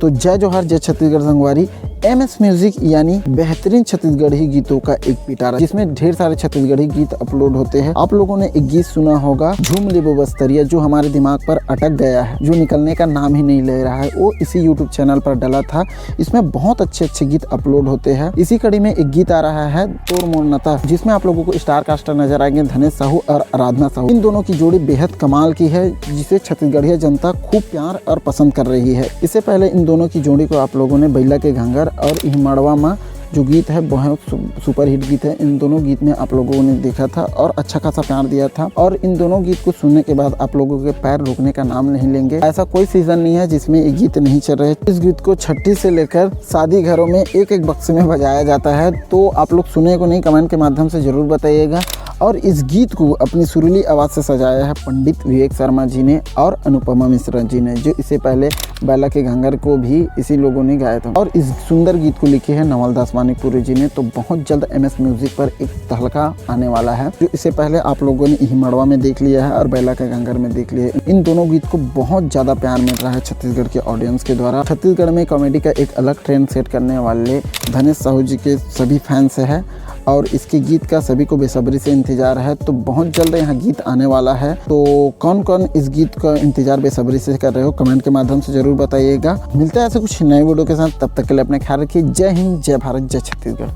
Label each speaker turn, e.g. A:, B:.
A: तो जय जोहार जय छत्तीसगढ़ संगवारी। MS म्यूजिक यानी बेहतरीन छत्तीसगढ़ी गीतों का एक पिटारा, जिसमें ढेर सारे छत्तीसगढ़ी गीत अपलोड होते हैं। आप लोगों ने एक गीत सुना होगा झूम ले वो बस्तरिया, जो हमारे दिमाग पर अटक गया है, जो निकलने का नाम ही नहीं ले रहा है। वो इसी यूट्यूब चैनल पर डला था। इसमें बहुत अच्छे गीत अपलोड होते हैं। इसी कड़ी में एक गीत आ रहा है तोर मोर नता, जिसमें आप लोगों को स्टार कास्टर नजर आएंगे धनेश साहू और आराधना साहू। इन दोनों की जोड़ी बेहद कमाल की है, जिसे छत्तीसगढ़िया जनता खूब प्यार और पसंद कर रही है। इससे पहले इन दोनों की जोड़ी को आप लोगों ने बैला के घंगर और इहमड़वा में जो गीत है बहुत सुपर हिट गीत है। इन दोनों गीत में आप लोगों ने देखा था और अच्छा खासा प्यार दिया था। और इन दोनों गीत को सुनने के बाद आप लोगों के पैर रुकने का नाम नहीं लेंगे। ऐसा कोई सीजन नहीं है जिसमें ये गीत नहीं चल रहे। इस गीत को छठी से लेकर शादी घरों में एक बक्से में बजाया जाता है। तो आप लोग सुने को नहीं, कमेंट के माध्यम से जरूर बताइएगा। और इस गीत को अपनी सुरीली आवाज़ से सजाया है पंडित विवेक शर्मा जी ने और अनुपमा मिश्रा जी ने, जो इससे पहले बैला के घंगर को भी इसी लोगों ने गाया था। और इस सुंदर गीत को लिखे हैं नवलदास मानिकपुरी जी ने। तो बहुत जल्द MS म्यूजिक पर एक तहलका आने वाला है, जो इससे पहले आप लोगों ने इहमड़वा में देख लिया है और बैला के घंगर में देख लिया है। इन दोनों गीत को बहुत ज़्यादा प्यार मिल रहा है छत्तीसगढ़ के ऑडियंस के द्वारा। छत्तीसगढ़ में कॉमेडी का एक अलग ट्रेंड सेट करने वाले धनेश साहू जी के सभी फैंस है और इसके गीत का सभी को बेसब्री से इंतजार है। तो बहुत जल्द यहाँ गीत आने वाला है। तो कौन कौन इस गीत का इंतजार बेसब्री से कर रहे हो, कमेंट के माध्यम से जरूर बताइएगा। मिलता है ऐसे कुछ नए वीडियो के साथ, तब तक के लिए अपने ख्याल रखिए। जय हिंद, जय भारत, जय छत्तीसगढ़।